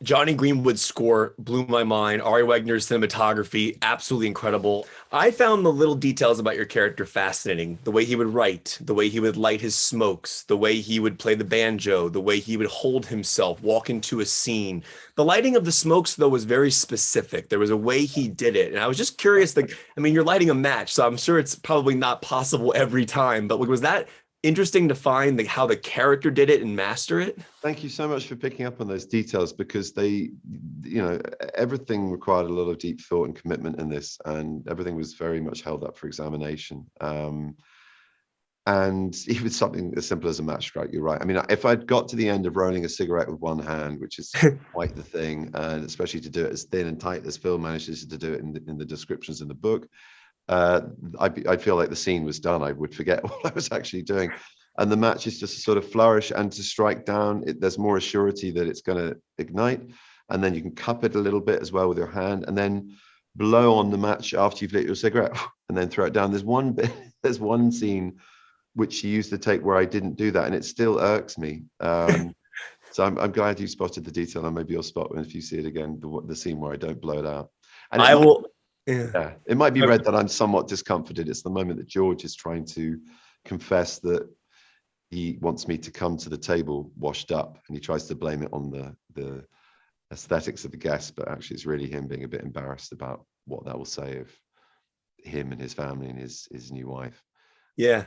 Johnny Greenwood's score blew my mind. Ari Wegner's cinematography, absolutely incredible. I found the little details about your character fascinating. The way he would write, the way he would light his smokes, the way he would play the banjo, the way he would hold himself, walk into a scene. The lighting of the smokes, though, was very specific. There was a way he did it. And I was just curious, like, I mean, you're lighting a match, so I'm sure it's probably not possible every time, but was that interesting to find how the character did it and master it? Thank you so much for picking up on those details, because they, everything required a lot of deep thought and commitment in this, and everything was very much held up for examination. And even something as simple as a match strike, you're right. I mean, if I'd got to the end of rolling a cigarette with one hand, which is quite the thing, and especially to do it as thin and tight as Phil manages to do it in the descriptions in the book, I'd feel like the scene was done. I would forget what I was actually doing. And the match is just a sort of flourish and to strike down. There's more assurity that it's going to ignite. And then you can cup it a little bit as well with your hand, and then blow on the match after you've lit your cigarette and then throw it down. There's one bit, there's one scene which you used to take where I didn't do that, and it still irks me. So I'm glad you spotted the detail, and maybe you'll spot when if you see it again, the scene where I don't blow it out. And I will. Yeah. Yeah, it might be read that I'm somewhat discomforted. It's the moment that George is trying to confess that he wants me to come to the table washed up, and he tries to blame it on the aesthetics of the guests, but actually it's really him being a bit embarrassed about what that will say of him and his family and his new wife. Yeah.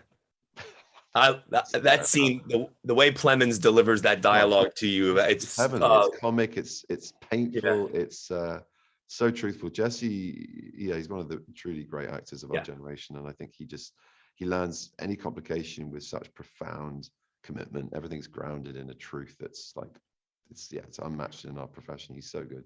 That scene, the way Plemons delivers that dialogue to you, it's heavenly. It's comic. It's painful. Yeah. It's so truthful. Jesse, yeah, he's one of the truly great actors of our generation, and I think he lands any complication with such profound commitment. Everything's grounded in a truth that's like it's unmatched in our profession. He's so good.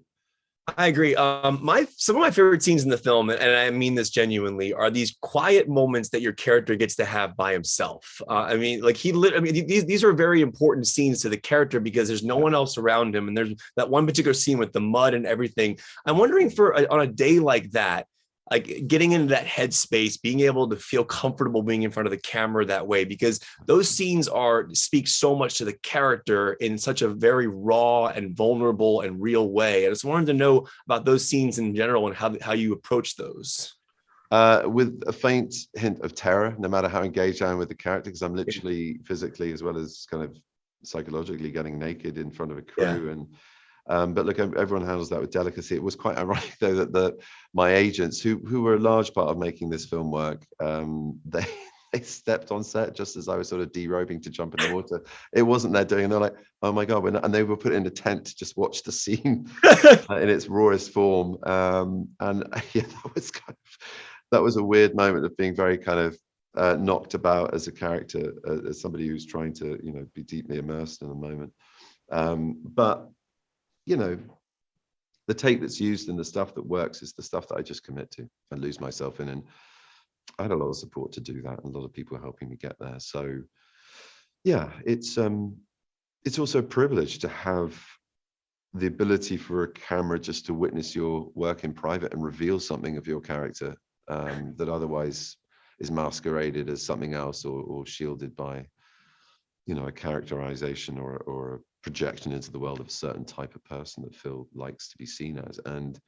I agree. Some of my favorite scenes in the film, and I mean this genuinely, are these quiet moments that your character gets to have by himself. I mean, like these are very important scenes to the character because there's no one else around him, and there's that one particular scene with the mud and everything. I'm wondering on a day like that, like getting into that headspace, being able to feel comfortable being in front of the camera that way, because those scenes speak so much to the character in such a very raw and vulnerable and real way. I just wanted to know about those scenes in general and how you approach those. With a faint hint of terror, no matter how engaged I am with the character, because I'm literally physically as well as kind of psychologically getting naked in front of a crew. And but look, everyone handles that with delicacy. It was quite ironic, though, that my agents, who were a large part of making this film work, they stepped on set just as I was sort of derobing to jump in the water. It wasn't their doing, and they're like, "Oh my god!" And they were put in a tent to just watch the scene in its rawest form. And yeah, that was a weird moment of being very kind of knocked about as a character, as somebody who's trying to be deeply immersed in the moment. But the tape that's used and the stuff that works is the stuff that I just commit to and lose myself in. And I had a lot of support to do that, and a lot of people helping me get there. So yeah, it's also a privilege to have the ability for a camera just to witness your work in private and reveal something of your character that otherwise is masqueraded as something else or shielded by a characterization or a projection into the world of a certain type of person that Phil likes to be seen as. And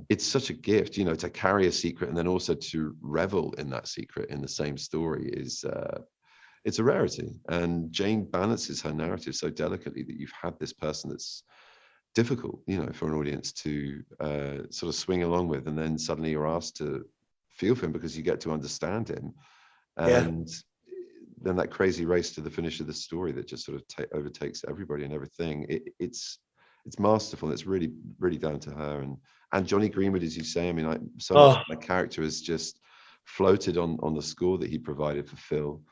it's such a gift, to carry a secret and then also to revel in that secret in the same story is it's a rarity. And Jane balances her narrative so delicately that you've had this person that's difficult, for an audience to sort of swing along with, and then suddenly you're asked to feel for him because you get to understand him. And then that crazy race to the finish of the story that just sort of overtakes everybody and everything. It's masterful. And it's really, really down to her and Johnny Greenwood, as you say. I mean, much of my character is just floated on the score that he provided for Phil.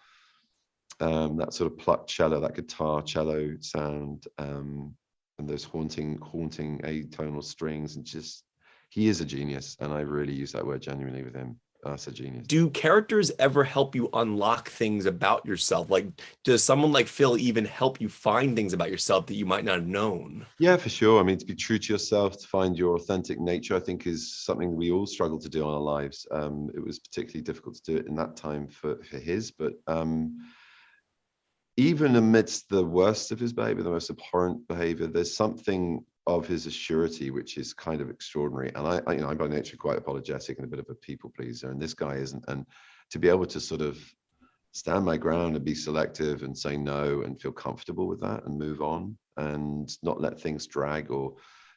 That sort of plucked cello, that guitar cello sound, and those haunting atonal strings, and just he is a genius. And I really use that word genuinely with him. That's a genius. Do characters ever help you unlock things about yourself? Like, does someone like Phil even help you find things about yourself that you might not have known? Yeah, for sure. I mean, to be true to yourself, to find your authentic nature, I think is something we all struggle to do in our lives. It was particularly difficult to do it in that time for his, but even amidst the worst of his behavior, the most abhorrent behavior, there's something of his assurity, which is kind of extraordinary. And I I'm by nature quite apologetic and a bit of a people pleaser, and this guy isn't. And to be able to sort of stand my ground and be selective and say no and feel comfortable with that and move on and not let things drag, or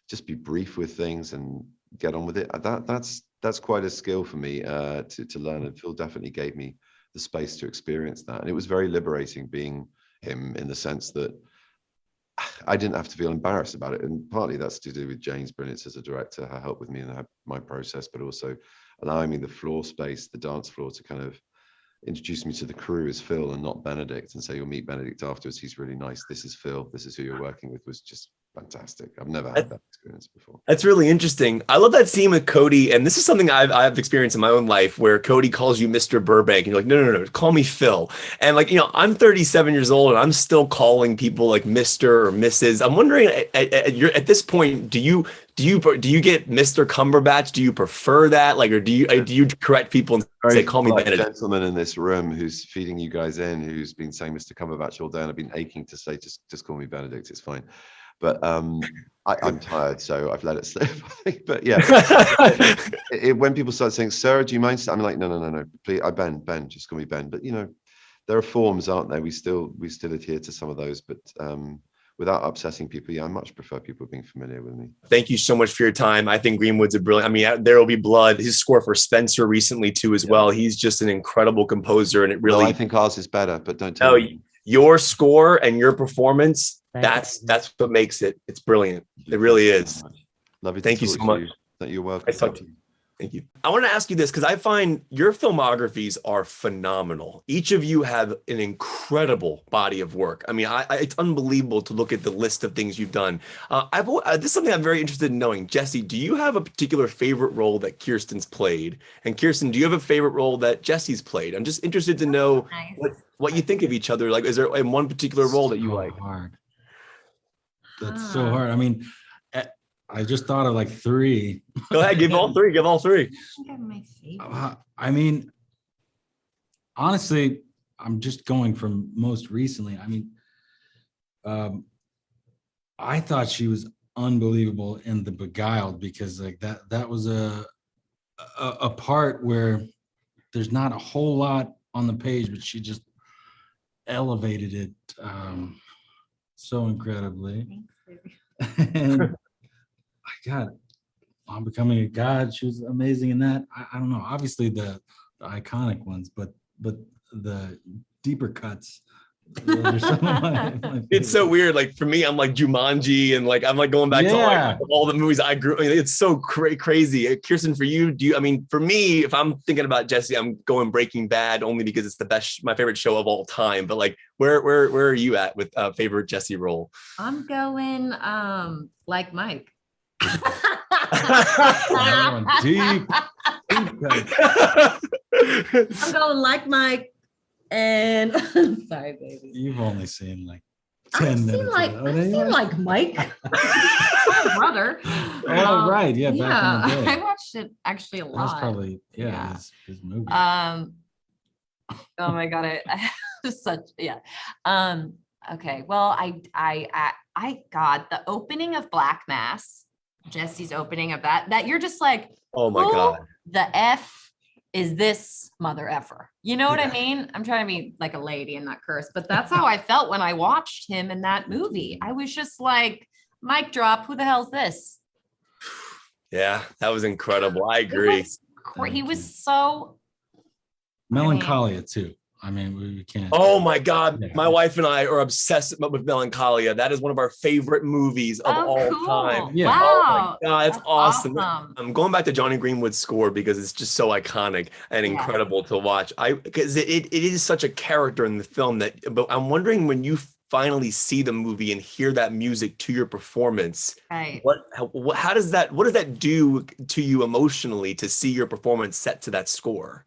just be brief with things and get on with it. That's quite a skill for me to learn, and Phil definitely gave me the space to experience that. And it was very liberating being him, in the sense that I didn't have to feel embarrassed about it. And partly that's to do with Jane's brilliance as a director, her help with me in my process, but also allowing me the floor space, the dance floor, to kind of introduce me to the crew as Phil and not Benedict, and say, you'll meet Benedict afterwards. He's really nice. This is Phil. This is who you're working with, was just fantastic. I've never had that experience before. That's really interesting. I love that scene with Kodi, and this is something I've experienced in my own life, where Kodi calls you Mr. Burbank, and you're like, no, call me Phil. And like, I'm 37 years old, and I'm still calling people like Mr. or Mrs. I'm wondering, at this point, do you get Mr. Cumberbatch? Do you prefer that, like, or do you correct people and say, call me Benedict? Gentleman in this room who's feeding you guys in, who's been saying Mr. Cumberbatch all day, and I've been aching to say, just call me Benedict. It's fine. But I'm tired, so I've let it slip. But yeah, when people start saying, "Sir, do you mind?" I'm like, no, please, Ben, just call me Ben. But there are forms, aren't there? We still adhere to some of those, but without upsetting people. Yeah, I much prefer people being familiar with me. Thank you so much for your time. I think Greenwood's a brilliant. I mean, There Will Be Blood. His score for Spencer recently too, as well. He's just an incredible composer, and it really. No, I think ours is better, but don't tell me. Your score and your performance. That's what makes it. It's brilliant. It really is. Love you. Thank you so much. You're welcome. Thank you. I want to ask you this, because I find your filmographies are phenomenal. Each of you have an incredible body of work. I mean, it's unbelievable to look at the list of things you've done. This is something I'm very interested in knowing. Jesse, do you have a particular favorite role that Kirsten's played? And Kirsten, do you have a favorite role that Jesse's played? I'm just interested to know what you think of each other. Like, is there in one particular role that you like? Hard. That's so hard. I mean, I just thought of like 3. Go ahead, give all 3. Give all 3. I think I have my favorite. I mean, honestly, I'm just going from most recently. I mean, I thought she was unbelievable in The Beguiled, because like that was a part where there's not a whole lot on the page, but she just elevated it so incredibly. And God, I'm Becoming a God, she was amazing in that. I don't know, obviously the iconic ones, but the deeper cuts, those are some of my it's so weird. Like for me, I'm like Jumanji, and like I'm like going back to all the movies I grew. I mean, it's so crazy. Kirsten, for you, for me, if I'm thinking about Jesse, I'm going Breaking Bad, only because it's the best, my favorite show of all time. But like, where are you at with favorite Jesse role? I'm going like Mike. Deep. I'm going like Mike. And sorry, baby. You've only seen like 10 minutes. I've seen like Mike, my brother. Oh, right. Yeah. Back in the day. I watched it actually a lot. That's probably his movie. Oh my God. I just such okay. Well, God, the opening of Black Mass, Jesse's opening of that you're just like, oh my God, the F is this mother effer. You know what I mean? I'm trying to be like a lady and not curse, but that's how I felt when I watched him in that movie. I was just like, mic drop, who the hell's this? Yeah, that was incredible. I agree. He was so Melancholia too. I mean, we can't. Oh my God. Yeah. My wife and I are obsessed with Melancholia. That is one of our favorite movies of all time. Yeah. Wow. Oh my God, it's awesome. I'm going back to Johnny Greenwood's score because it's just so iconic and incredible to watch. Because it is such a character in the film but I'm wondering, when you finally see the movie and hear that music to your performance, right, does that do to you emotionally to see your performance set to that score?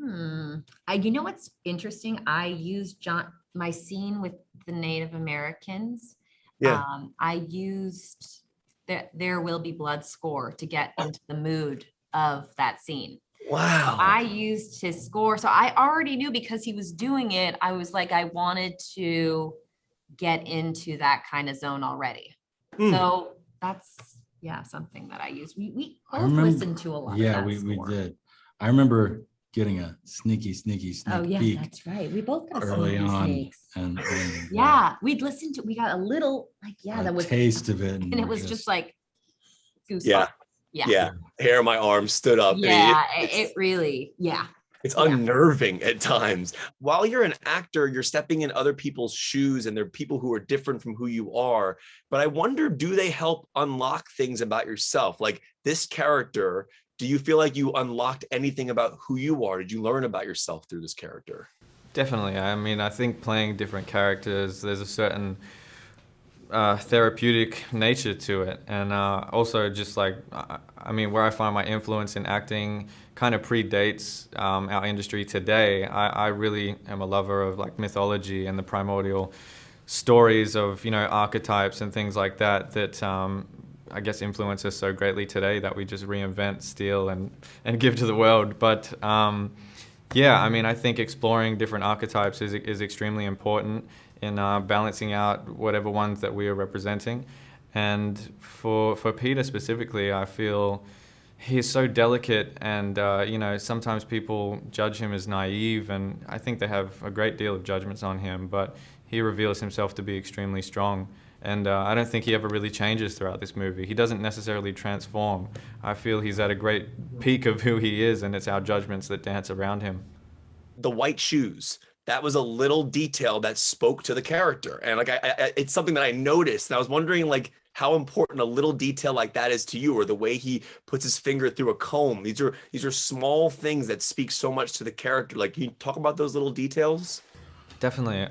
You know what's interesting? I used my scene with the Native Americans. Yeah. I used There Will Be Blood score to get into the mood of that scene. Wow. I used his score. So I already knew, because he was doing it, I was like, I wanted to get into that kind of zone already. So that's something that I use. We I both remember- listened to a lot. Yeah, of that we score. did. I remember getting a sneak Oh yeah, peek that's right. We both got early sneaky on, sneaks. and Yeah, we'd listen to. We got a little a that was, taste of it, and it was just like goosebumps. Yeah. Yeah. Hair on my arm stood up. Yeah, I mean, it really. Yeah. it's Yeah. unnerving at times. While you're an actor, you're stepping in other people's shoes, and they're people who are different from who you are. But I wonder, do they help unlock things about yourself? Like this character, do you feel like you unlocked anything about who you are? Did you learn about yourself through this character? Definitely. I mean, I think playing different characters, there's a certain therapeutic nature to it. And also just like, I mean, where I find my influence in acting kind of predates our industry today. I really am a lover of like mythology and the primordial stories of, you know, archetypes and things like that, that I guess influence us so greatly today that we just reinvent, steal, and give to the world. But yeah, I mean, I think exploring different archetypes is extremely important in balancing out whatever ones that we are representing. And for Peter specifically, I feel he is so delicate, and you know, sometimes people judge him as naive, and I think they have a great deal of judgments on him, but he reveals himself to be extremely strong. And I don't think he ever really changes throughout this movie. He doesn't necessarily transform. I feel he's at a great peak of who he is, and it's our judgments that dance around him. The white shoes, that was a little detail that spoke to the character. And like, it's something that I noticed. And I was wondering like how important a little detail like that is to you, or the way he puts his finger through a comb. These are small things that speak so much to the character. Like, can you talk about those little details? Definitely.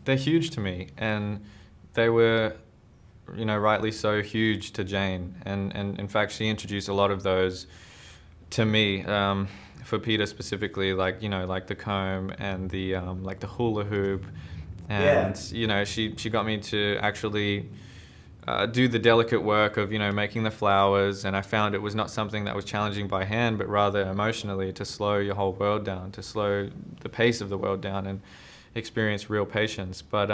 They're huge to me, and they were, you know, rightly so huge to Jane. And in fact, she introduced a lot of those to me. For Peter specifically, like, you know, like the comb and the like the hula hoop, and you know, she got me to actually do the delicate work of, you know, making the flowers, and I found it was not something that was challenging by hand, but rather emotionally, to slow your whole world down, to slow the pace of the world down, and experience real patience. But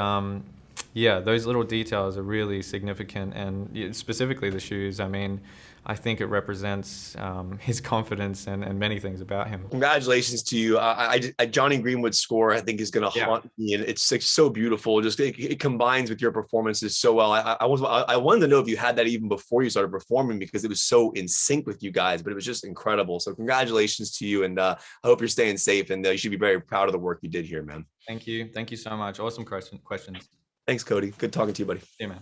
yeah, those little details are really significant, and specifically the shoes. I mean, I think it represents his confidence and many things about him. Congratulations to you. Johnny Greenwood's score, I think, is going to haunt me, and it's like so beautiful. Just it combines with your performances so well. I wanted to know if you had that even before you started performing, because it was so in sync with you guys. But it was just incredible. So congratulations to you, and I hope you're staying safe. And you should be very proud of the work you did here, man. Thank you so much. Awesome questions. Thanks, Kodi. Good talking to you, buddy. Yeah, man.